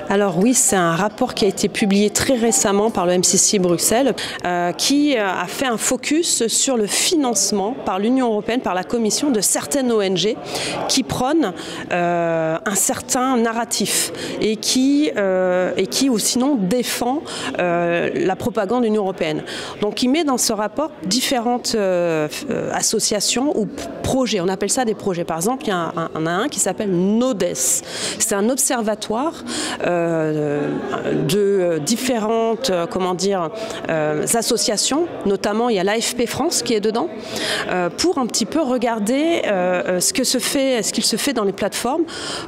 Alors oui, c'est un rapport qui a été publié très récemment par le MCC Bruxelles qui a fait un focus sur le financement par l'Union européenne, par la Commission, de certaines ONG qui prônent un certain narratif et qui ou sinon défend la propagande de l'Union européenne. Donc il met dans ce rapport différentes associations ou projets, on appelle ça des projets. Par exemple, il y en a un qui s'appelle NODES. C'est un observatoire de différentes associations, notamment il y a l'AFP France qui est dedans, pour un petit peu regarder ce qu'il se fait dans les plateformes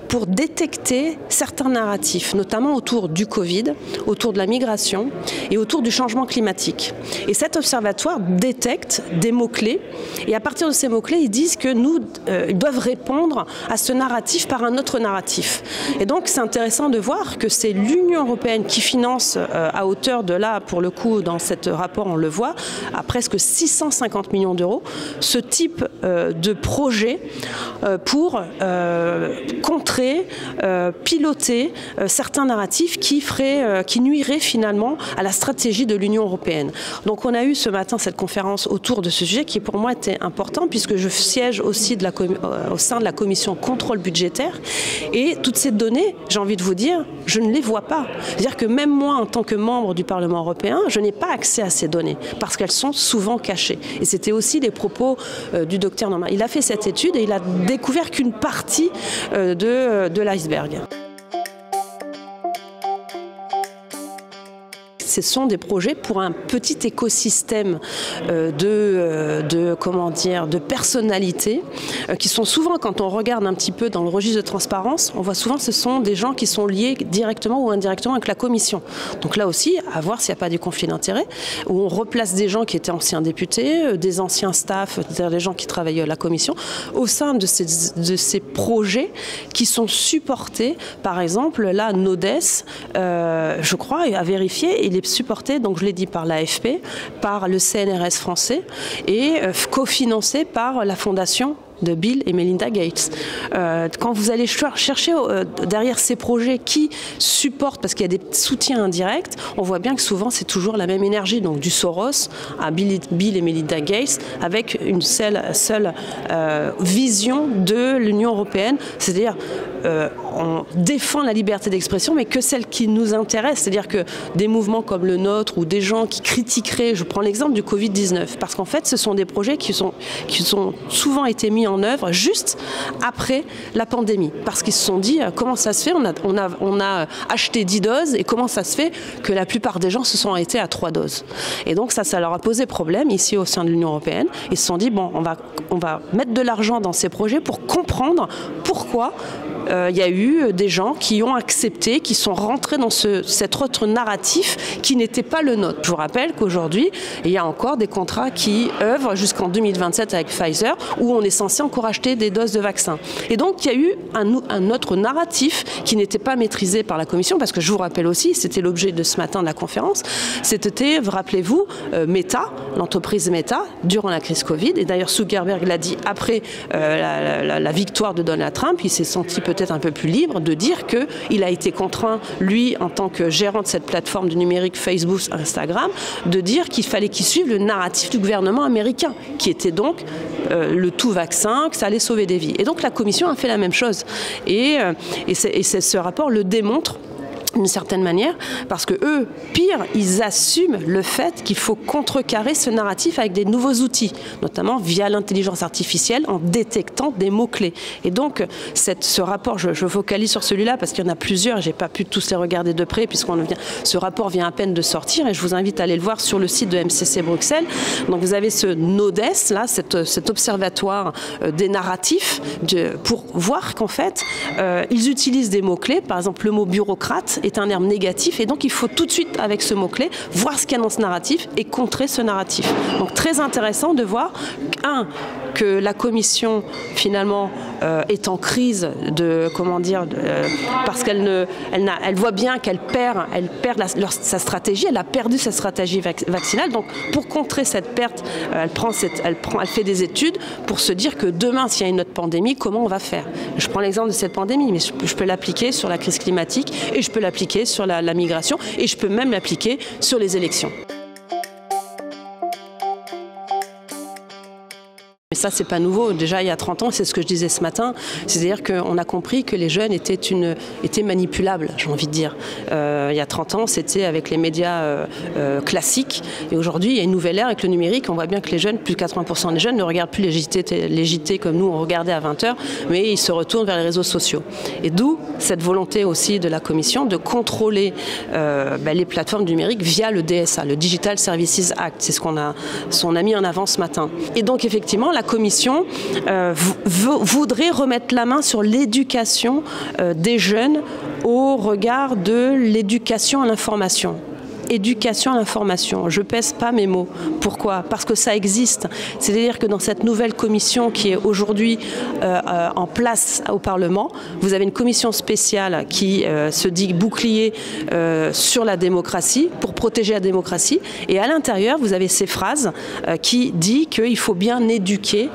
pour détecter certains narratifs, notamment autour du Covid, autour de la migration et autour du changement climatique. Et cet observatoire détecte des mots-clés et à partir de ces mots-clés, ils disent que ils doivent répondre à ce narratif par un autre narratif. Et donc c'est intéressant de voir que c'est l'Union européenne qui finance à hauteur de là, pour le coup, dans ce rapport, on le voit, à presque 650 millions d'euros, ce type de projet pour contrer, piloter certains narratifs qui nuiraient finalement à la stratégie de l'Union européenne. Donc on a eu ce matin cette conférence autour de ce sujet qui pour moi était important puisque je siège aussi au sein de la commission contrôle budgétaire et toutes ces données, j'ai envie de vous dire, je ne les vois pas. C'est-à-dire que même moi, en tant que membre du Parlement européen, je n'ai pas accès à ces données parce qu'elles sont souvent cachées. Et c'était aussi les propos du docteur Norman. Il a fait cette étude et il a découvert qu'une partie de l'iceberg. Ce sont des projets pour un petit écosystème de personnalités qui sont souvent, quand on regarde un petit peu dans le registre de transparence, on voit souvent que ce sont des gens qui sont liés directement ou indirectement avec la Commission. Donc là aussi, à voir s'il n'y a pas des conflits d'intérêts, où on replace des gens qui étaient anciens députés, des anciens staffs, c'est-à-dire des gens qui travaillaient à la Commission, au sein de ces projets qui sont supportés, par exemple, là, NODES, je crois, à vérifier, il est supporté, donc je l'ai dit, par l'AFP, par le CNRS français et cofinancé par la fondation de Bill et Melinda Gates. Quand vous allez chercher derrière ces projets qui supportent, parce qu'il y a des soutiens indirects, on voit bien que souvent c'est toujours la même énergie, donc du Soros à Bill et Melinda Gates, avec une seule vision de l'Union européenne, c'est-à-dire on défend la liberté d'expression, mais que celle qui nous intéresse, c'est-à-dire que des mouvements comme le nôtre ou des gens qui critiqueraient, je prends l'exemple du Covid-19, parce qu'en fait ce sont des projets qui sont souvent été mis en œuvre juste après la pandémie, parce qu'ils se sont dit comment ça se fait, on a acheté 10 doses et comment ça se fait que la plupart des gens se sont arrêtés à 3 doses. Et donc ça leur a posé problème ici au sein de l'Union européenne. Ils se sont dit bon, on va mettre de l'argent dans ces projets pour comprendre pourquoi il y a eu des gens qui ont accepté, qui sont rentrés dans cet autre narratif qui n'était pas le nôtre. Je vous rappelle qu'aujourd'hui, il y a encore des contrats qui œuvrent jusqu'en 2027 avec Pfizer, où on est censé encore acheter des doses de vaccins. Et donc, il y a eu un autre narratif qui n'était pas maîtrisé par la Commission, parce que je vous rappelle aussi, c'était l'objet de ce matin de la conférence, c'était, rappelez-vous, Meta, l'entreprise Meta, durant la crise Covid, et d'ailleurs Zuckerberg l'a dit après la victoire de Donald Trump, il s'est senti peut-être un peu plus libre de dire qu'il a été contraint, lui, en tant que gérant de cette plateforme de numérique Facebook, Instagram, de dire qu'il fallait qu'il suive le narratif du gouvernement américain, qui était donc le tout vaccin, que ça allait sauver des vies. Et donc la Commission a fait la même chose. Et ce rapport le démontre d'une certaine manière, parce que eux, pire, ils assument le fait qu'il faut contrecarrer ce narratif avec des nouveaux outils, notamment via l'intelligence artificielle, en détectant des mots-clés. Et donc, ce rapport, je focalise sur celui-là parce qu'il y en a plusieurs, j'ai pas pu tous les regarder de près, ce rapport vient à peine de sortir, et je vous invite à aller le voir sur le site de MCC Bruxelles. Donc vous avez ce NODES, là, cet observatoire des narratifs, pour voir qu'en fait, ils utilisent des mots-clés, par exemple le mot bureaucrate est un terme négatif, et donc il faut tout de suite, avec ce mot-clé, voir ce qu'il y a dans ce narratif et contrer ce narratif. Donc très intéressant de voir, que la commission finalement est en crise parce qu'elle voit bien qu'elle perd sa stratégie, elle a perdu sa stratégie vaccinale. Donc pour contrer cette perte, elle fait des études pour se dire que demain, s'il y a une autre pandémie, comment on va faire? Je prends l'exemple de cette pandémie, mais je peux l'appliquer sur la crise climatique et je peux l'appliquer sur la migration et je peux même l'appliquer sur les élections. Mais ça, c'est pas nouveau. Déjà, il y a 30 ans, c'est ce que je disais ce matin. C'est-à-dire qu'on a compris que les jeunes étaient manipulables, j'ai envie de dire. Il y a 30 ans, c'était avec les médias classiques. Et aujourd'hui, il y a une nouvelle ère avec le numérique. On voit bien que les jeunes, plus de 80% des jeunes, ne regardent plus les JT comme nous, on regardait à 20h, mais ils se retournent vers les réseaux sociaux. Et d'où cette volonté aussi de la Commission de contrôler les plateformes numériques via le DSA, le Digital Services Act. C'est ce qu'on a mis en avant ce matin. Et donc, effectivement, la Commission voudrait remettre la main sur l'éducation des jeunes au regard de l'éducation à l'information. Éducation à l'information. Je pèse pas mes mots. Pourquoi? Parce que ça existe. C'est-à-dire que dans cette nouvelle commission qui est aujourd'hui en place au Parlement, vous avez une commission spéciale qui se dit bouclier sur la démocratie, pour protéger la démocratie. Et à l'intérieur, vous avez ces phrases qui disent qu'il faut bien éduquer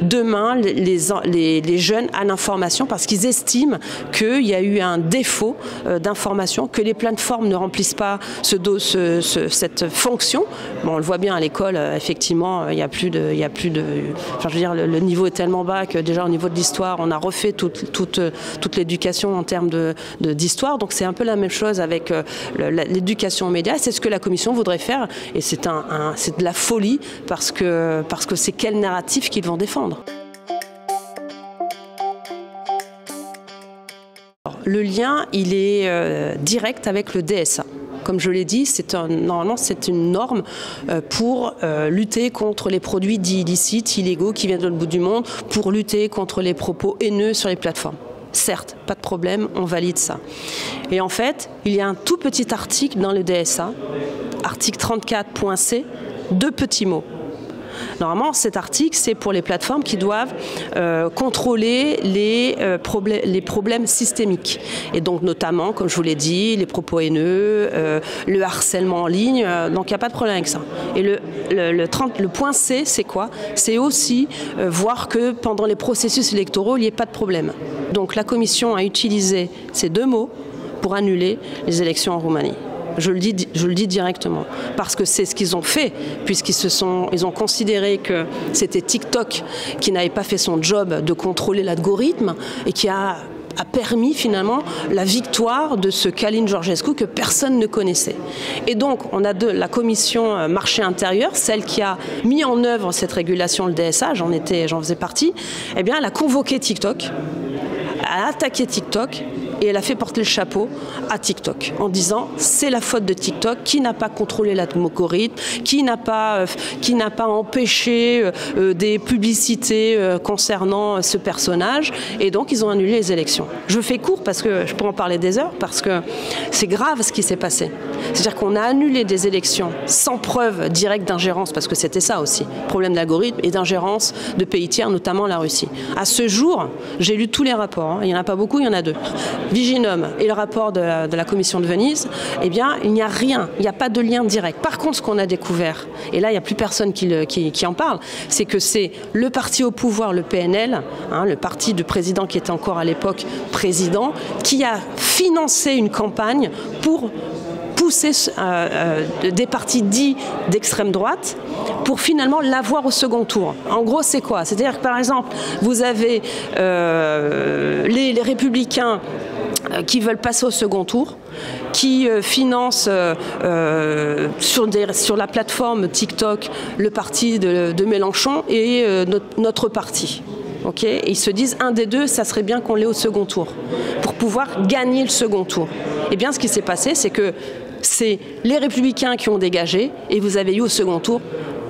demain les jeunes à l'information parce qu'ils estiment qu'il y a eu un défaut d'information, que les plateformes ne remplissent pas cette fonction. Bon, on le voit bien à l'école, effectivement, il y a plus de, enfin, je veux dire, le niveau est tellement bas que déjà au niveau de l'histoire, on a refait toute l'éducation en termes d'histoire. Donc c'est un peu la même chose avec l'éducation aux médias. C'est ce que la Commission voudrait faire, et c'est de la folie parce que c'est quel narratif qu'ils vont défendre. Le lien, il est direct avec le DSA. Comme je l'ai dit, normalement c'est une norme pour lutter contre les produits dits illicites, illégaux, qui viennent de l'autre bout du monde, pour lutter contre les propos haineux sur les plateformes. Certes, pas de problème, on valide ça. Et en fait, il y a un tout petit article dans le DSA, article 34.c, 2 petits mots. Normalement, cet article, c'est pour les plateformes qui doivent contrôler les problèmes systémiques. Et donc, notamment, comme je vous l'ai dit, les propos haineux, le harcèlement en ligne. Donc, il n'y a pas de problème avec ça. Et le point C, c'est quoi? C'est aussi voir que pendant les processus électoraux, il n'y ait pas de problème. Donc, la Commission a utilisé ces 2 mots pour annuler les élections en Roumanie. Je le dis directement, parce que c'est ce qu'ils ont fait, puisqu'ils ont considéré que c'était TikTok qui n'avait pas fait son job de contrôler l'algorithme et qui a permis finalement la victoire de ce Călin Georgescu que personne ne connaissait. Et donc on a la commission marché intérieur, celle qui a mis en œuvre cette régulation, le DSA, j'en faisais partie, eh bien elle a convoqué TikTok, a attaqué TikTok, et elle a fait porter le chapeau à TikTok en disant c'est la faute de TikTok qui n'a pas contrôlé l'algorithme, qui n'a pas empêché des publicités concernant ce personnage, et donc ils ont annulé les élections. Je fais court parce que je pourrais en parler des heures, parce que c'est grave ce qui s'est passé. C'est-à-dire qu'on a annulé des élections sans preuve directe d'ingérence, parce que c'était ça aussi, problème d'algorithme et d'ingérence de pays tiers, notamment la Russie. À ce jour, j'ai lu tous les rapports, hein. Il n'y en a pas beaucoup, il y en a 2. Viginum et le rapport de la Commission de Venise, eh bien, il n'y a rien, il n'y a pas de lien direct. Par contre, ce qu'on a découvert, et là, il n'y a plus personne qui en parle, c'est que c'est le parti au pouvoir, le PNL, hein, le parti du président qui était encore à l'époque président, qui a financé une campagne pour pousser des partis dits d'extrême droite pour finalement l'avoir au second tour. En gros, c'est quoi? C'est-à-dire que, par exemple, vous avez les républicains qui veulent passer au second tour, qui financent sur la plateforme TikTok le parti de Mélenchon et notre parti. Okay, et ils se disent, un des deux, ça serait bien qu'on l'ait au second tour, pour pouvoir gagner le second tour. Et bien, ce qui s'est passé, c'est que c'est les Républicains qui ont dégagé, et vous avez eu au second tour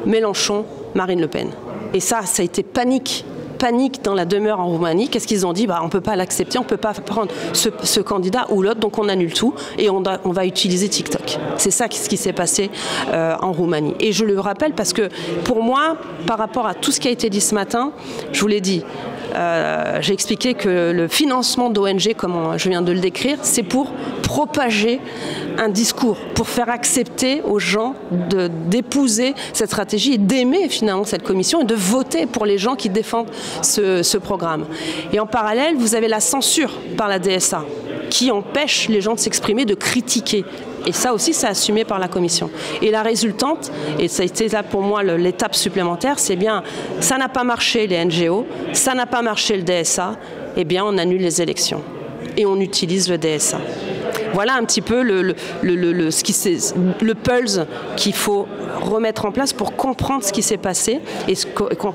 Mélenchon, Marine Le Pen. Et ça a été panique panique dans la demeure en Roumanie. Qu'est-ce qu'ils ont dit? On ne peut pas l'accepter, on ne peut pas prendre ce candidat ou l'autre, donc on annule tout et on va utiliser TikTok. C'est ça ce qui s'est passé en Roumanie. Et je le rappelle parce que pour moi, par rapport à tout ce qui a été dit ce matin, je vous l'ai dit, j'ai expliqué que le financement d'ONG, comme je viens de le décrire, c'est pour propager un discours, pour faire accepter aux gens d'épouser cette stratégie et d'aimer finalement cette commission et de voter pour les gens qui défendent ce programme. Et en parallèle, vous avez la censure par la DSA qui empêche les gens de s'exprimer, de critiquer. Et ça aussi, c'est assumé par la Commission. Et la résultante, et ça a été là pour moi l'étape supplémentaire, c'est bien, ça n'a pas marché les NGO, ça n'a pas marché le DSA, eh bien on annule les élections. Et on utilise le DSA. Voilà un petit peu le pulse qu'il faut remettre en place pour comprendre ce qui s'est passé et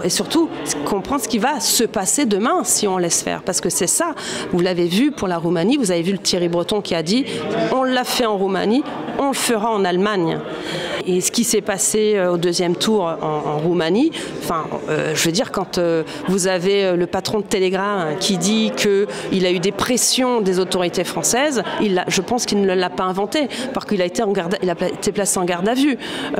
surtout comprendre ce qui va se passer demain si on laisse faire. Parce que c'est ça, vous l'avez vu pour la Roumanie, vous avez vu le Thierry Breton qui a dit « on l'a fait en Roumanie, on le fera en Allemagne ». Et ce qui s'est passé au deuxième tour en Roumanie, je veux dire, quand vous avez le patron de Telegram qui dit qu'il a eu des pressions des autorités françaises, je pense qu'il ne l'a pas inventé, parce qu'il a été placé en garde à vue.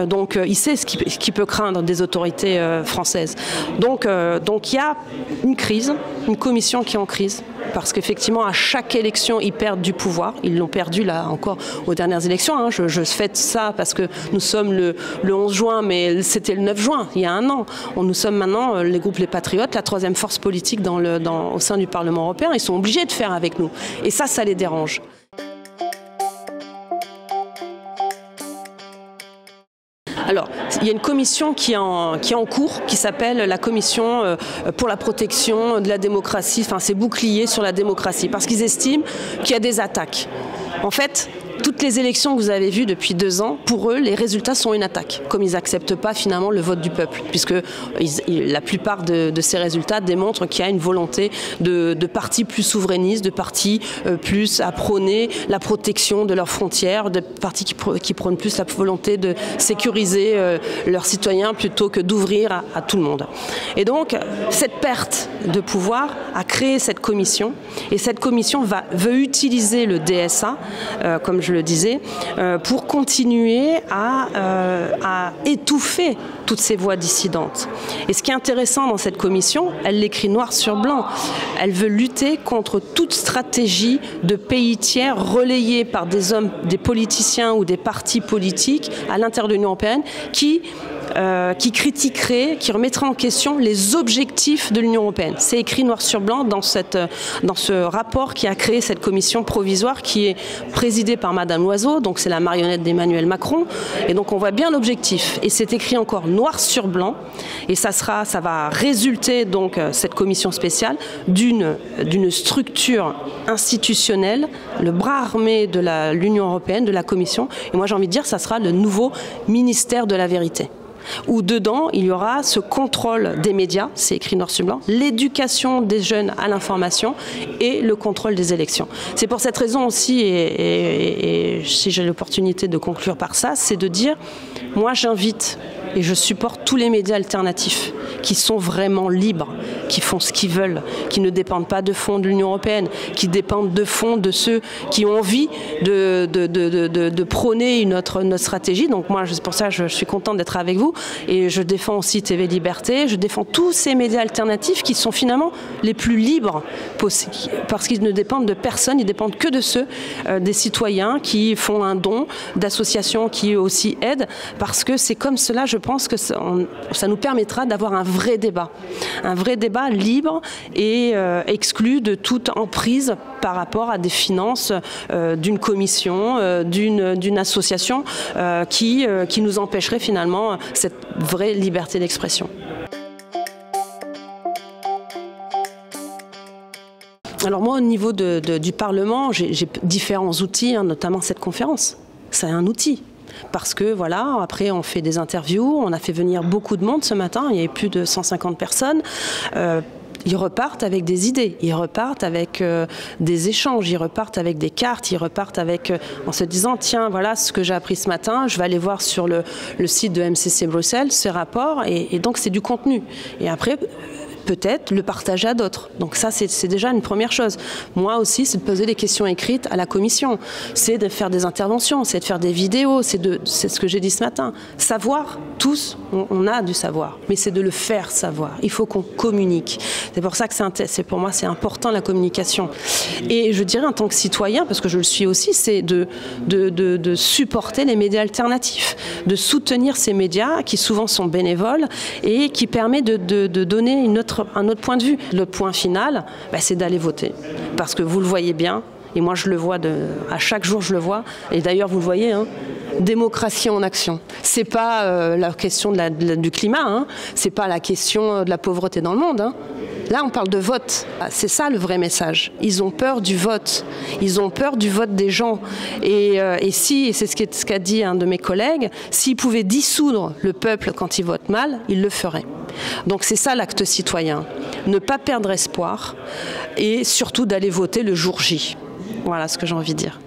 Donc il sait ce qu'il peut craindre des autorités françaises. Donc il y a une crise, une commission qui est en crise. Parce qu'effectivement, à chaque élection, ils perdent du pouvoir. Ils l'ont perdu, là, encore aux dernières élections. Hein. Je fête ça parce que nous sommes le 11 juin, mais c'était le 9 juin, il y a un an. Nous sommes maintenant, les groupes Les Patriotes, la troisième force politique au sein du Parlement européen. Ils sont obligés de faire avec nous. Et ça les dérange. Alors, il y a une commission qui est en cours, qui s'appelle la commission pour la protection de la démocratie, ces boucliers sur la démocratie, parce qu'ils estiment qu'il y a des attaques. En fait, toutes les élections que vous avez vues depuis 2 ans, pour eux, les résultats sont une attaque, comme ils n'acceptent pas finalement le vote du peuple, puisque la plupart de ces résultats démontrent qu'il y a une volonté de partis plus souverainistes, de partis plus à prôner la protection de leurs frontières, de partis qui prônent plus la volonté de sécuriser leurs citoyens plutôt que d'ouvrir à tout le monde. Et donc, cette perte de pouvoir a créé cette commission, et cette commission veut utiliser le DSA, comme je le disais, pour continuer à étouffer toutes ces voix dissidentes. Et ce qui est intéressant dans cette commission, elle l'écrit noir sur blanc, elle veut lutter contre toute stratégie de pays tiers relayée par des politiciens ou des partis politiques à l'intérieur de l'Union européenne qui critiquerait, qui remettrait en question les objectifs de l'Union européenne. C'est écrit noir sur blanc dans ce rapport qui a créé cette commission provisoire qui est présidée par Madame Loiseau, donc c'est la marionnette d'Emmanuel Macron, et donc on voit bien l'objectif. Et c'est écrit encore noir sur blanc, et ça va résulter donc cette commission spéciale d'une structure institutionnelle, le bras armé de l'Union européenne, de la Commission, et moi j'ai envie de dire ça sera le nouveau ministère de la vérité, où dedans, il y aura ce contrôle des médias, c'est écrit noir sur blanc, l'éducation des jeunes à l'information et le contrôle des élections. C'est pour cette raison aussi, et si j'ai l'opportunité de conclure par ça, c'est de dire, moi j'invite et je supporte tous les médias alternatifs qui sont vraiment libres, qui font ce qu'ils veulent, qui ne dépendent pas de fonds de l'Union européenne, qui dépendent de fonds de ceux qui ont envie de prôner notre stratégie. Donc moi, c'est pour ça que je suis contente d'être avec vous et je défends aussi TV Liberté, je défends tous ces médias alternatifs qui sont finalement les plus libres parce qu'ils ne dépendent de personne, ils dépendent que de ceux des citoyens qui font un don, d'associations qui aussi aident, parce que c'est comme cela, je pense que ça nous permettra d'avoir un vrai débat libre et exclu de toute emprise par rapport à des finances d'une commission, d'une association qui nous empêcherait finalement cette vraie liberté d'expression. Alors moi, au niveau du Parlement, j'ai différents outils, notamment cette conférence. C'est un outil. Parce que voilà, après on fait des interviews, on a fait venir beaucoup de monde ce matin, il y avait plus de 150 personnes. Ils repartent avec des idées, ils repartent avec des échanges, ils repartent avec des cartes, ils repartent en se disant tiens voilà ce que j'ai appris ce matin, je vais aller voir sur le site de MCC Bruxelles ce rapport et donc c'est du contenu. Et après peut-être le partager à d'autres. Donc ça, c'est déjà une première chose. Moi aussi, c'est de poser des questions écrites à la commission. C'est de faire des interventions, c'est de faire des vidéos, c'est ce que j'ai dit ce matin. Savoir, tous, on a du savoir, mais c'est de le faire savoir. Il faut qu'on communique. C'est pour ça que pour moi, c'est important la communication. Et je dirais en tant que citoyen, parce que je le suis aussi, c'est de supporter les médias alternatifs, de soutenir ces médias qui souvent sont bénévoles et qui permettent de donner un autre point de vue. Le point final, c'est d'aller voter. Parce que vous le voyez bien, et moi je le vois, à chaque jour je le vois, et d'ailleurs vous le voyez, démocratie en action. C'est pas la question du climat, c'est pas la question de la pauvreté dans le monde. Là, on parle de vote. C'est ça le vrai message. Ils ont peur du vote. Ils ont peur du vote des gens. Et c'est ce qu'a dit un de mes collègues, s'ils pouvaient dissoudre le peuple quand il vote mal, ils le feraient. Donc c'est ça l'acte citoyen. Ne pas perdre espoir et surtout d'aller voter le jour J. Voilà ce que j'ai envie de dire.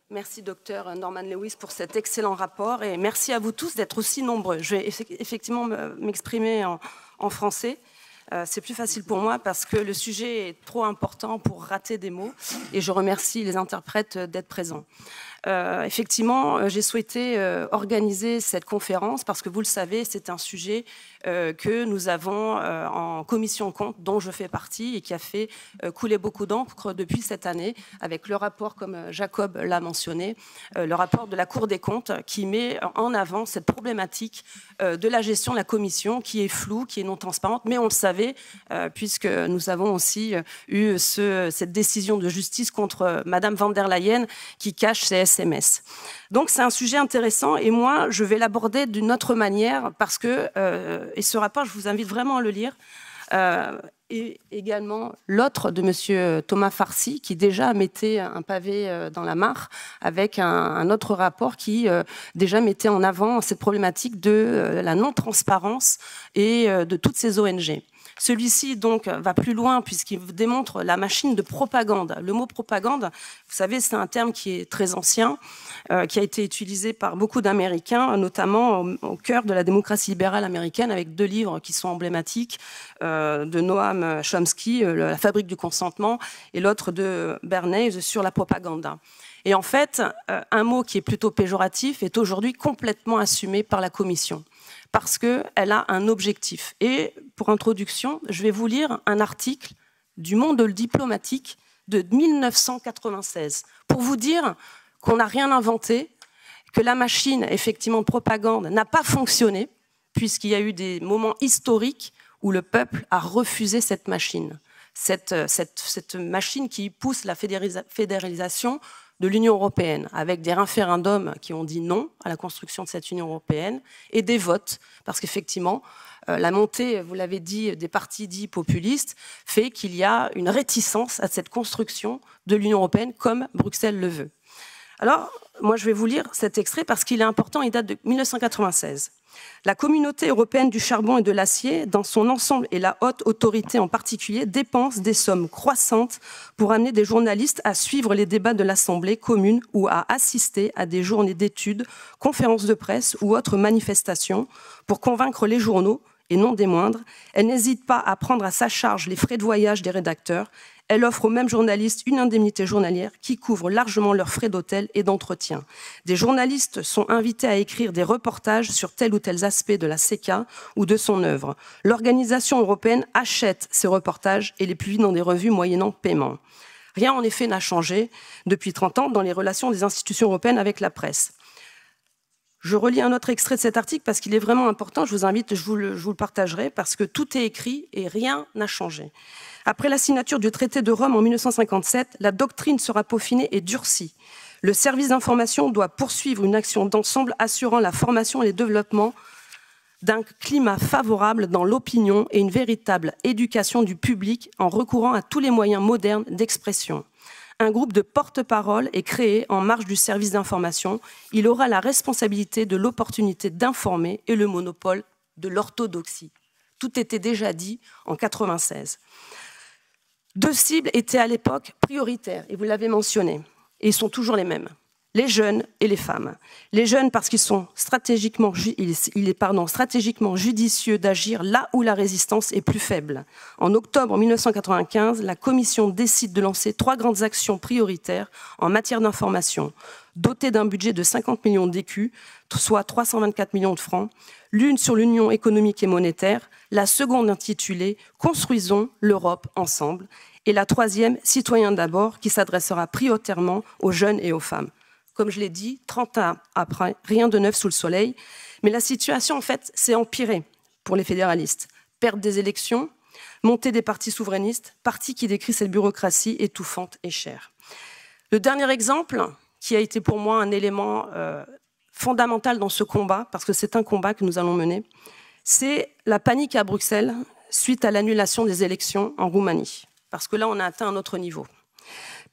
Merci docteur Norman Lewis pour cet excellent rapport et merci à vous tous d'être aussi nombreux. Je vais effectivement m'exprimer en français. C'est plus facile pour moi parce que le sujet est trop important pour rater des mots et je remercie les interprètes d'être présents. Effectivement, j'ai souhaité organiser cette conférence parce que vous le savez, c'est un sujet que nous avons en commission compte, dont je fais partie et qui a fait couler beaucoup d'encre depuis cette année avec le rapport, comme Jacob l'a mentionné, le rapport de la Cour des comptes qui met en avant cette problématique de la gestion de la commission qui est floue, qui est non transparente, mais on le savait puisque nous avons aussi eu cette décision de justice contre Madame van der Leyen qui cache ses SMS. Donc c'est un sujet intéressant et moi je vais l'aborder d'une autre manière parce que, et ce rapport je vous invite vraiment à le lire, et également l'autre de monsieur Thomas Farcy qui déjà mettait un pavé dans la mare avec un autre rapport qui déjà mettait en avant cette problématique de la non-transparence et de toutes ces ONG. Celui-ci donc va plus loin puisqu'il démontre la machine de propagande. Le mot propagande, vous savez, c'est un terme qui est très ancien, qui a été utilisé par beaucoup d'Américains, notamment au cœur de la démocratie libérale américaine, avec 2 livres qui sont emblématiques, de Noam Chomsky, La fabrique du consentement, et l'autre de Bernays sur la propagande. Et en fait, un mot qui est plutôt péjoratif est aujourd'hui complètement assumé par la Commission, parce qu'elle a un objectif. Et pour introduction, je vais vous lire un article du Monde diplomatique de 1996, pour vous dire qu'on n'a rien inventé, que la machine, effectivement, de propagande n'a pas fonctionné, puisqu'il y a eu des moments historiques où le peuple a refusé cette machine. Cette machine qui pousse la fédéralisation de l'Union européenne, avec des référendums qui ont dit non à la construction de cette Union européenne, et des votes, parce qu'effectivement, la montée, vous l'avez dit, des partis dits populistes fait qu'il y a une réticence à cette construction de l'Union européenne comme Bruxelles le veut. Alors, moi je vais vous lire cet extrait parce qu'il est important, il date de 1996. La communauté européenne du charbon et de l'acier, dans son ensemble et la haute autorité en particulier, dépense des sommes croissantes pour amener des journalistes à suivre les débats de l'Assemblée commune ou à assister à des journées d'études, conférences de presse ou autres manifestations pour convaincre les journaux, et non des moindres. Elle n'hésite pas à prendre à sa charge les frais de voyage des rédacteurs. Elle offre aux mêmes journalistes une indemnité journalière qui couvre largement leurs frais d'hôtel et d'entretien. Des journalistes sont invités à écrire des reportages sur tel ou tel aspect de la CECA ou de son œuvre. L'organisation européenne achète ces reportages et les publie dans des revues moyennant paiement. Rien en effet n'a changé depuis 30 ans dans les relations des institutions européennes avec la presse. Je relis un autre extrait de cet article parce qu'il est vraiment important. Je vous invite, je vous le partagerai parce que tout est écrit et rien n'a changé. Après la signature du traité de Rome en 1957, la doctrine sera peaufinée et durcie. Le service d'information doit poursuivre une action d'ensemble assurant la formation et le développement d'un climat favorable dans l'opinion et une véritable éducation du public en recourant à tous les moyens modernes d'expression. Un groupe de porte-parole est créé en marge du service d'information. Il aura la responsabilité de l'opportunité d'informer et le monopole de l'orthodoxie. Tout était déjà dit en 1996. 2 cibles étaient à l'époque prioritaires, et vous l'avez mentionné, et ils sont toujours les mêmes. Les jeunes et les femmes. Les jeunes parce qu'ils sont stratégiquement judicieux d'agir là où la résistance est plus faible. En octobre 1995, la Commission décide de lancer 3 grandes actions prioritaires en matière d'information, dotées d'un budget de 50 millions d'écus, soit 324 millions de francs, l'une sur l'union économique et monétaire, la seconde intitulée « Construisons l'Europe ensemble » et la troisième « Citoyens d'abord » qui s'adressera prioritairement aux jeunes et aux femmes. Comme je l'ai dit, 30 ans après, rien de neuf sous le soleil. Mais la situation, en fait, s'est empirée pour les fédéralistes. Perte des élections, montée des partis souverainistes, parti qui décrit cette bureaucratie étouffante et chère. Le dernier exemple, qui a été pour moi un élément fondamental dans ce combat, parce que c'est un combat que nous allons mener, c'est la panique à Bruxelles suite à l'annulation des élections en Roumanie. Parce que là, on a atteint un autre niveau.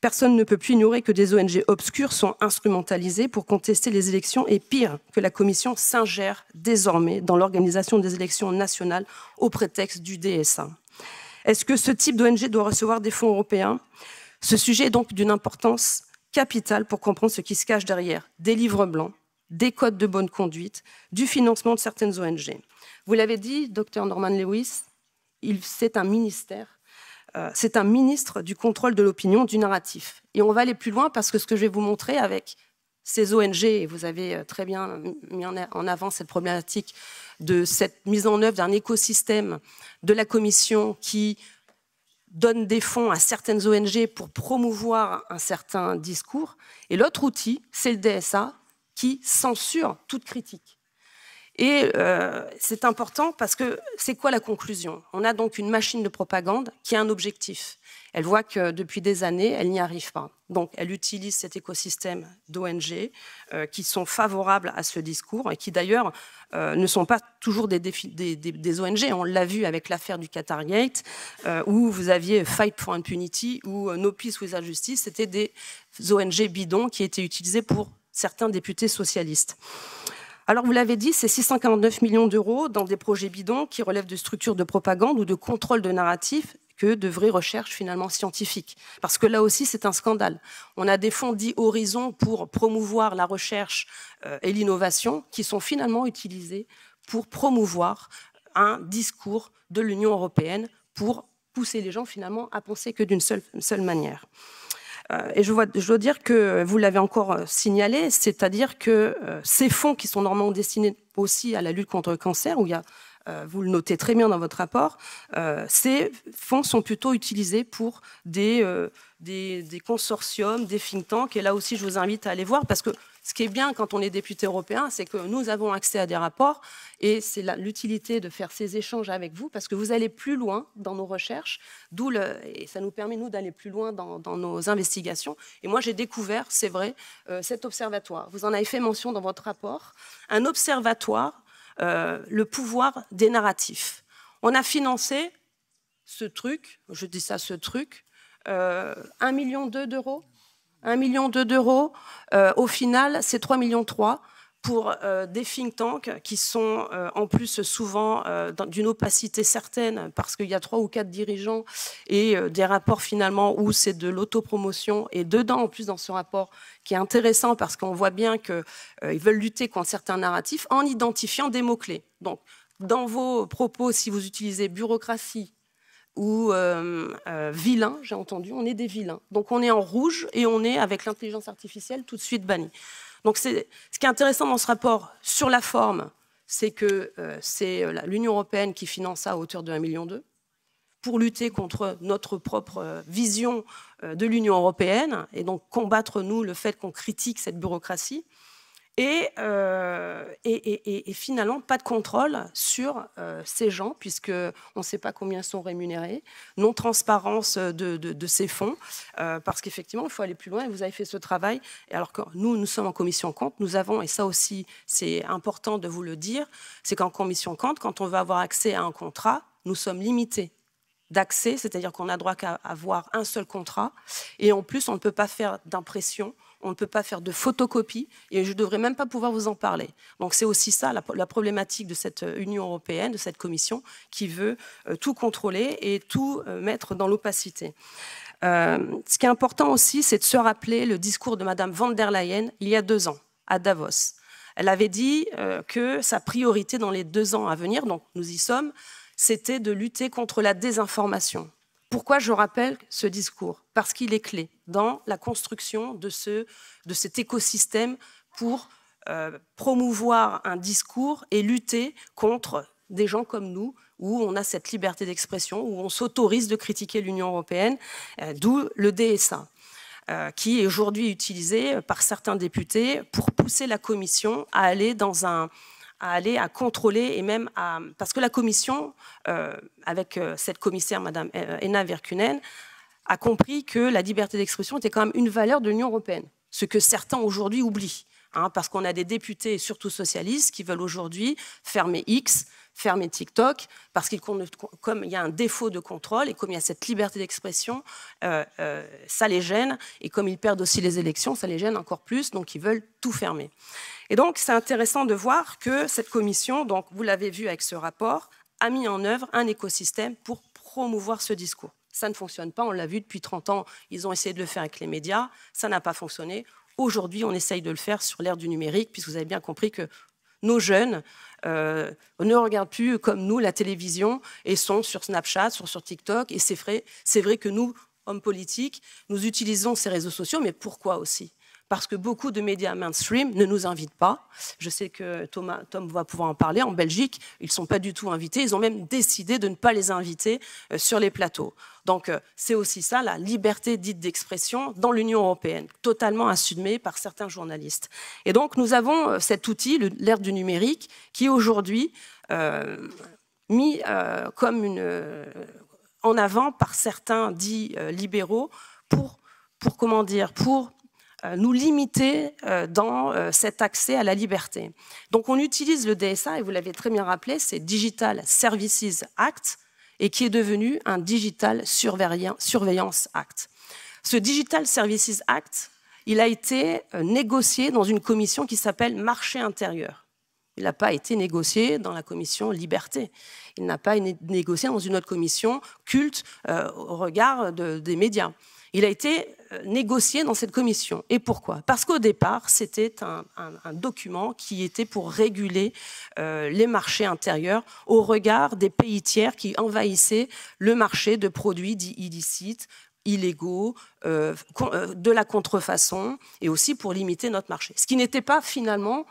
Personne ne peut plus ignorer que des ONG obscures sont instrumentalisées pour contester les élections et pire, que la Commission s'ingère désormais dans l'organisation des élections nationales au prétexte du DSA. Est-ce que ce type d'ONG doit recevoir des fonds européens? Ce sujet est donc d'une importance capitale pour comprendre ce qui se cache derrière des livres blancs, des codes de bonne conduite, du financement de certaines ONG. Vous l'avez dit, Dr Norman Lewis, c'est un ministère. C'est un ministre du contrôle de l'opinion, du narratif. Et on va aller plus loin parce que ce que je vais vous montrer avec ces ONG, et vous avez très bien mis en avant cette problématique de cette mise en œuvre d'un écosystème de la Commission qui donne des fonds à certaines ONG pour promouvoir un certain discours. Et l'autre outil, c'est le DSA qui censure toute critique. Et c'est important parce que c'est quoi la conclusion? On a donc une machine de propagande qui a un objectif. Elle voit que depuis des années, elle n'y arrive pas. Donc elle utilise cet écosystème d'ONG qui sont favorables à ce discours et qui d'ailleurs ne sont pas toujours des ONG. On l'a vu avec l'affaire du Qatargate où vous aviez Fight for Impunity ou No Peace Without Justice. C'était des ONG bidons qui étaient utilisés pour certains députés socialistes. Alors, vous l'avez dit, c'est 649 millions d'euros dans des projets bidons qui relèvent de structures de propagande ou de contrôle de narratif que de vraies recherches finalement scientifiques. Parce que là aussi, c'est un scandale. On a des fonds dits Horizon pour promouvoir la recherche et l'innovation qui sont finalement utilisés pour promouvoir un discours de l'Union européenne pour pousser les gens finalement à penser que d'une seule manière. Et je dois dire que vous l'avez encore signalé, c'est-à-dire que ces fonds qui sont normalement destinés aussi à la lutte contre le cancer, où il y a, vous le notez très bien dans votre rapport, ces fonds sont plutôt utilisés pour des consortiums, des think tanks, et là aussi je vous invite à aller voir, parce que ce qui est bien quand on est député européen, c'est que nous avons accès à des rapports, et c'est l'utilité de faire ces échanges avec vous, parce que vous allez plus loin dans nos recherches, et ça nous permet, nous, d'aller plus loin dans nos investigations. Et moi, j'ai découvert, c'est vrai, cet observatoire. Vous en avez fait mention dans votre rapport, un observatoire, le pouvoir des narratifs. On a financé ce truc, je dis ça, ce truc, 1,2 million d'euros. 1,2 million d'euros, au final, c'est 3,3 millions pour des think tanks qui sont en plus souvent d'une opacité certaine parce qu'il y a 3 ou 4 dirigeants et des rapports finalement où c'est de l'autopromotion. Et dedans, en plus, dans ce rapport, qui est intéressant parce qu'on voit bien qu'ils veulent lutter contre certains narratifs en identifiant des mots-clés. Donc, dans vos propos, si vous utilisez bureaucratie, ou vilain, j'ai entendu, on est des vilains. Donc on est en rouge et on est, avec l'intelligence artificielle, tout de suite banni. Donc ce qui est intéressant dans ce rapport, sur la forme, c'est que c'est l'Union européenne qui finance ça à hauteur de 1,2 million pour lutter contre notre propre vision de l'Union européenne et donc combattre, nous, le fait qu'on critique cette bureaucratie. Et finalement, pas de contrôle sur ces gens, puisqu'on ne sait pas combien sont rémunérés, non-transparence de ces fonds, parce qu'effectivement, il faut aller plus loin, et vous avez fait ce travail. Et alors que nous sommes en commission compte, nous avons, et ça aussi, c'est important de vous le dire, c'est qu'en commission compte, quand on veut avoir accès à un contrat, nous sommes limités d'accès, c'est-à-dire qu'on n'a droit qu'à avoir un seul contrat, et en plus, on ne peut pas faire d'impression, on ne peut pas faire de photocopie et je ne devrais même pas pouvoir vous en parler. Donc c'est aussi ça la problématique de cette Union européenne, de cette commission qui veut tout contrôler et tout mettre dans l'opacité. Ce qui est important aussi, c'est de se rappeler le discours de Madame von der Leyen il y a 2 ans à Davos. Elle avait dit que sa priorité dans les 2 ans à venir, donc nous y sommes, c'était de lutter contre la désinformation. Pourquoi je rappelle ce discours? Parce qu'il est clé dans la construction de cet écosystème pour promouvoir un discours et lutter contre des gens comme nous, où on a cette liberté d'expression, où on s'autorise de critiquer l'Union européenne, d'où le DSA, qui est aujourd'hui utilisé par certains députés pour pousser la Commission à aller à contrôler et même parce que la Commission, avec cette commissaire, Madame Henna Virkkunen, a compris que la liberté d'expression était quand même une valeur de l'Union européenne, ce que certains aujourd'hui oublient. Parce qu'on a des députés, surtout socialistes, qui veulent aujourd'hui fermer X, fermer TikTok, parce qu'il comme il y a un défaut de contrôle et comme il y a cette liberté d'expression, ça les gêne. Et comme ils perdent aussi les élections, ça les gêne encore plus, donc ils veulent tout fermer. Et donc c'est intéressant de voir que cette commission, donc vous l'avez vu avec ce rapport, a mis en œuvre un écosystème pour promouvoir ce discours. Ça ne fonctionne pas, on l'a vu depuis 30 ans, ils ont essayé de le faire avec les médias, ça n'a pas fonctionné. Aujourd'hui, on essaye de le faire sur l'ère du numérique, puisque vous avez bien compris que nos jeunes ne regardent plus comme nous la télévision et sont sur Snapchat, sur TikTok. Et c'est vrai que nous, hommes politiques, nous utilisons ces réseaux sociaux, mais pourquoi aussi? Parce que beaucoup de médias mainstream ne nous invitent pas. Je sais que Tom va pouvoir en parler. En Belgique, ils ne sont pas du tout invités. Ils ont même décidé de ne pas les inviter sur les plateaux. Donc, c'est aussi ça, la liberté dite d'expression dans l'Union européenne, totalement assumée par certains journalistes. Et donc, nous avons cet outil, l'ère du numérique, qui est aujourd'hui mis comme en avant par certains dits libéraux pour nous limiter dans cet accès à la liberté. Donc on utilise le DSA, et vous l'avez très bien rappelé, c'est Digital Services Act, et qui est devenu un Digital Surveillance Act. Ce Digital Services Act, il a été négocié dans une commission qui s'appelle Marché intérieur. Il n'a pas été négocié dans la commission Liberté. Il n'a pas été négocié dans une autre commission culte au regard des médias. Il a été négocié dans cette commission. Et pourquoi? Parce qu'au départ, c'était un document qui était pour réguler les marchés intérieurs au regard des pays tiers qui envahissaient le marché de produits dits illicites, illégaux, de la contrefaçon, et aussi pour limiter notre marché. Ce qui n'était pas finalement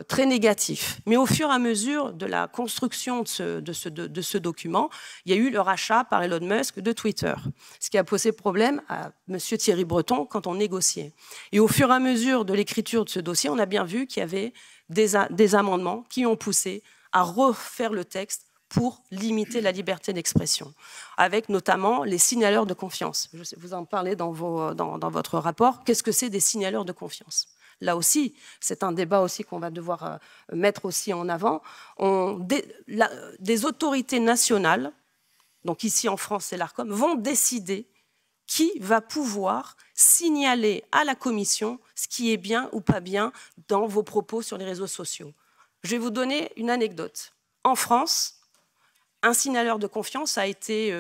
très négatif. Mais au fur et à mesure de la construction de ce document, il y a eu le rachat par Elon Musk de Twitter, ce qui a posé problème à M. Thierry Breton quand on négociait. Et au fur et à mesure de l'écriture de ce dossier, on a bien vu qu'il y avait des amendements qui ont poussé à refaire le texte pour limiter la liberté d'expression, avec notamment les signaleurs de confiance. Vous en parlez dans votre rapport. Qu'est-ce que c'est des signaleurs de confiance ? Là aussi, c'est un débat aussi qu'on va devoir mettre aussi en avant. Des autorités nationales, donc ici en France c'est l'ARCOM, vont décider qui va pouvoir signaler à la Commission ce qui est bien ou pas bien dans vos propos sur les réseaux sociaux. Je vais vous donner une anecdote. En France, un signaleur de confiance a été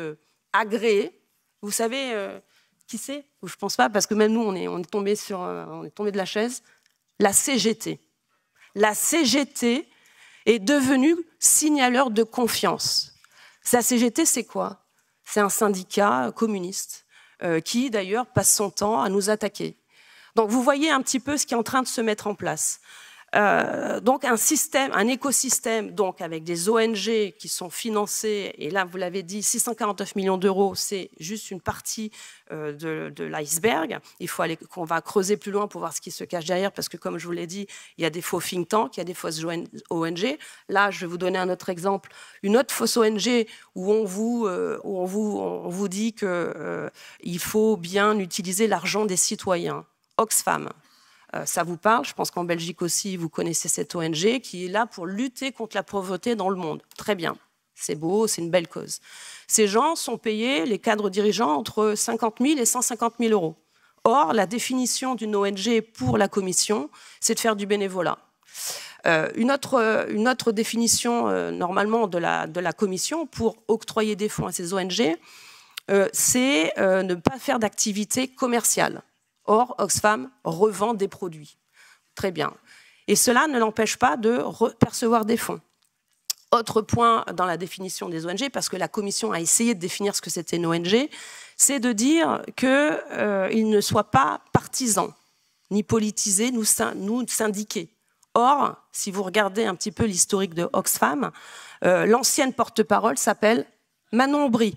agréé. Vous savez qui c'est? Je ne pense pas, parce que même nous, on est tombé de la chaise. La CGT. La CGT est devenue signaleur de confiance. La CGT, c'est quoi? C'est un syndicat communiste qui, d'ailleurs, passe son temps à nous attaquer. Donc, vous voyez un petit peu ce qui est en train de se mettre en place. Donc un écosystème donc avec des ONG qui sont financées, et là vous l'avez dit, 649 millions d'euros, c'est juste une partie de l'iceberg. Il faut qu'on va creuser plus loin pour voir ce qui se cache derrière, parce que comme je vous l'ai dit, il y a des faux think tanks, il y a des fausses ONG. Là, je vais vous donner un autre exemple, une autre fausse ONG où on vous dit qu'il faut bien utiliser l'argent des citoyens. Oxfam. Ça vous parle, je pense qu'en Belgique aussi, vous connaissez cette ONG qui est là pour lutter contre la pauvreté dans le monde. Très bien, c'est beau, c'est une belle cause. Ces gens sont payés, les cadres dirigeants, entre 50 000 et 150 000 euros. Or, la définition d'une ONG pour la Commission, c'est de faire du bénévolat. Une autre définition, normalement, de la Commission pour octroyer des fonds à ces ONG, c'est ne pas faire d'activité commerciale. Or, Oxfam revend des produits. Très bien. Et cela ne l'empêche pas de percevoir des fonds. Autre point dans la définition des ONG, parce que la Commission a essayé de définir ce que c'était une ONG, c'est de dire qu'ils ne soient pas partisans, ni politisés, ni syndiqués. Or, si vous regardez un petit peu l'historique de Oxfam, l'ancienne porte-parole s'appelle Manon Aubry,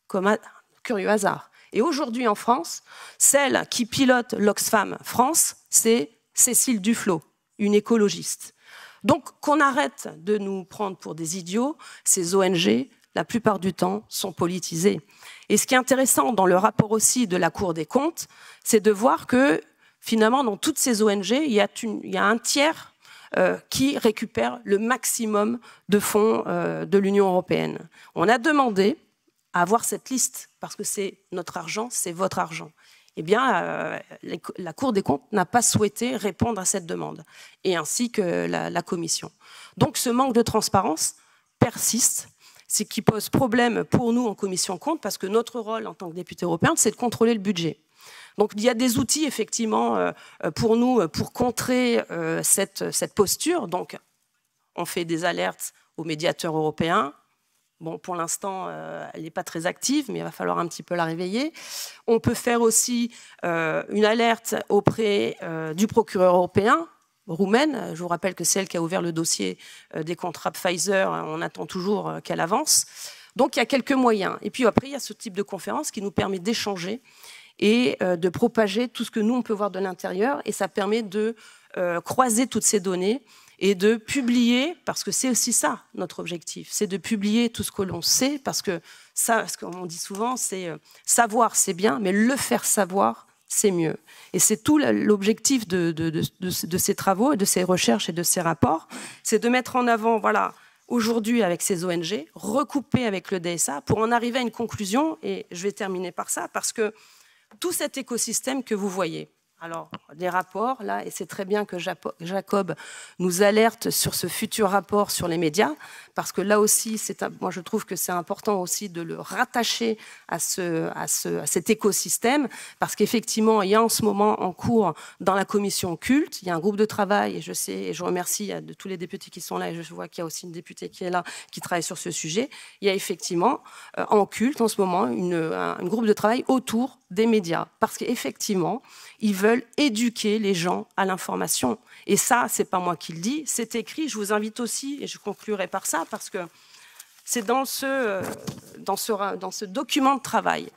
comme un curieux hasard. Et aujourd'hui en France, celle qui pilote l'Oxfam France, c'est Cécile Duflot, une écologiste. Donc qu'on arrête de nous prendre pour des idiots, ces ONG, la plupart du temps, sont politisées. Et ce qui est intéressant dans le rapport aussi de la Cour des comptes, c'est de voir que finalement dans toutes ces ONG, il y a un tiers qui récupère le maximum de fonds de l'Union européenne. On a demandé à avoir cette liste, parce que c'est notre argent, c'est votre argent. Eh bien, la Cour des comptes n'a pas souhaité répondre à cette demande, et ainsi que la Commission. Donc ce manque de transparence persiste, ce qui pose problème pour nous en Commission compte, parce que notre rôle en tant que député européen, c'est de contrôler le budget. Donc il y a des outils, effectivement, pour nous, pour contrer cette posture. Donc on fait des alertes aux médiateurs européens. Bon, pour l'instant, elle n'est pas très active, mais il va falloir un petit peu la réveiller. On peut faire aussi une alerte auprès du procureur européen, roumaine. Je vous rappelle que c'est elle qui a ouvert le dossier des contrats Pfizer. On attend toujours qu'elle avance. Donc, il y a quelques moyens. Et puis après, il y a ce type de conférence qui nous permet d'échanger et de propager tout ce que nous, on peut voir de l'intérieur. Et ça permet de croiser toutes ces données et de publier, parce que c'est aussi ça notre objectif, c'est de publier tout ce que l'on sait, parce que ça, ce qu'on dit souvent, c'est savoir c'est bien, mais le faire savoir, c'est mieux. Et c'est tout l'objectif de ces travaux, et de ces recherches et de ces rapports, c'est de mettre en avant, voilà, aujourd'hui avec ces ONG, recouper avec le DSA, pour en arriver à une conclusion, et je vais terminer par ça, parce que tout cet écosystème que vous voyez, alors, des rapports, là, et c'est très bien que Jacob nous alerte sur ce futur rapport sur les médias, parce que là aussi, moi je trouve que c'est important aussi de le rattacher à cet écosystème, parce qu'effectivement, il y a en ce moment en cours dans la commission culte, il y a un groupe de travail, et je sais, et je remercie de tous les députés qui sont là, et je vois qu'il y a aussi une députée qui est là, qui travaille sur ce sujet. Il y a effectivement en culte en ce moment un groupe de travail autour des médias, parce qu'effectivement, ils veulent éduquer les gens à l'information. Et ça, c'est pas moi qui le dis, c'est écrit. Je vous invite aussi, et je conclurai par ça, parce que c'est dans ce document de travail.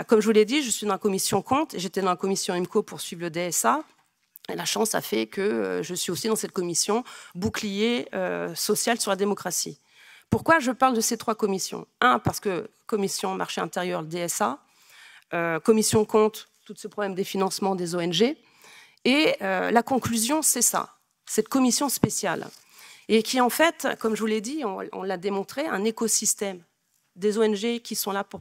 Comme je vous l'ai dit, je suis dans la commission compte, et j'étais dans la commission IMCO pour suivre le DSA. Et la chance a fait que je suis aussi dans cette commission bouclier social sur la démocratie. Pourquoi je parle de ces trois commissions? Un, parce que commission marché intérieur, le DSA, commission compte, tout ce problème des financements des ONG. Et la conclusion, c'est ça, cette commission spéciale. Et qui, en fait, comme je vous l'ai dit, on l'a démontré, un écosystème des ONG qui sont là pour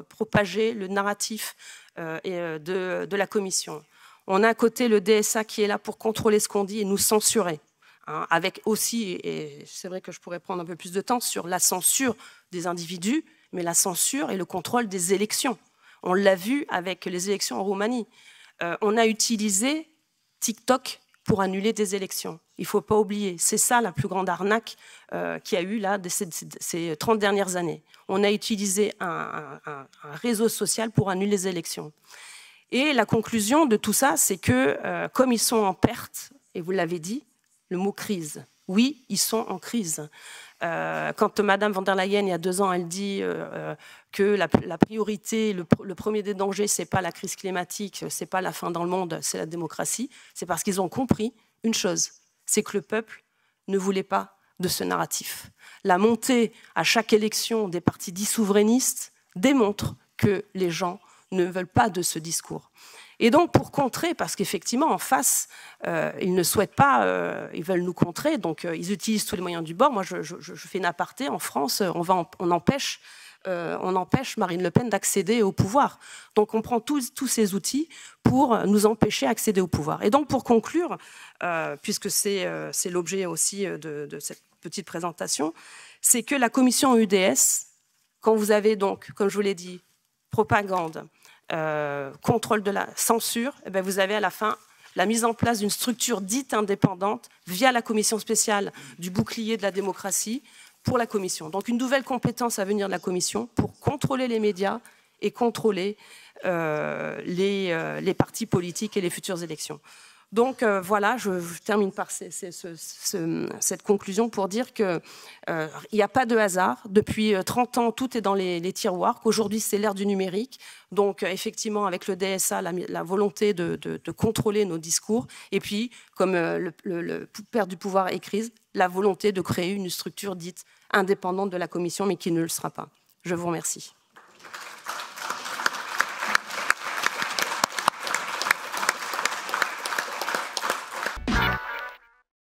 propager le narratif de la commission. On a à côté le DSA qui est là pour contrôler ce qu'on dit et nous censurer. Hein, avec aussi, et c'est vrai que je pourrais prendre un peu plus de temps, sur la censure des individus, mais la censure et le contrôle des élections. On l'a vu avec les élections en Roumanie. On a utilisé TikTok pour annuler des élections. Il ne faut pas oublier, c'est ça la plus grande arnaque qu'il y a eu là, ces 30 dernières années. On a utilisé un réseau social pour annuler les élections. Et la conclusion de tout ça, c'est que comme ils sont en perte, et vous l'avez dit, le mot crise, oui, ils sont en crise. Quand Madame von der Leyen, il y a 2 ans, elle dit que la priorité, le premier des dangers, ce n'est pas la crise climatique, ce n'est pas la fin dans le monde, c'est la démocratie, c'est parce qu'ils ont compris une chose, c'est que le peuple ne voulait pas de ce narratif. La montée à chaque élection des partis dits souverainistes démontre que les gens ne veulent pas de ce discours. Et donc, pour contrer, parce qu'effectivement, en face, ils ne souhaitent pas, ils veulent nous contrer, donc ils utilisent tous les moyens du bord. Moi, je fais une aparté. En France, on empêche on empêche Marine Le Pen d'accéder au pouvoir. Donc on prend tous ces outils pour nous empêcher d'accéder au pouvoir. Et donc pour conclure, puisque c'est l'objet aussi de cette petite présentation, c'est que la commission UDS, quand vous avez donc, comme je vous l'ai dit, propagande, contrôle de la censure, et bien vous avez à la fin la mise en place d'une structure dite indépendante via la commission spéciale du bouclier de la démocratie pour la commission. Donc une nouvelle compétence à venir de la commission pour contrôler les médias et contrôler les partis politiques et les futures élections. Donc voilà, je termine par cette conclusion pour dire qu'il n'y a pas de hasard. Depuis 30 ans, tout est dans les tiroirs, qu'aujourd'hui c'est l'ère du numérique. Donc effectivement, avec le DSA, la volonté de contrôler nos discours. Et puis, comme le père du pouvoir écrit, la volonté de créer une structure dite indépendante de la commission, mais qui ne le sera pas. Je vous remercie.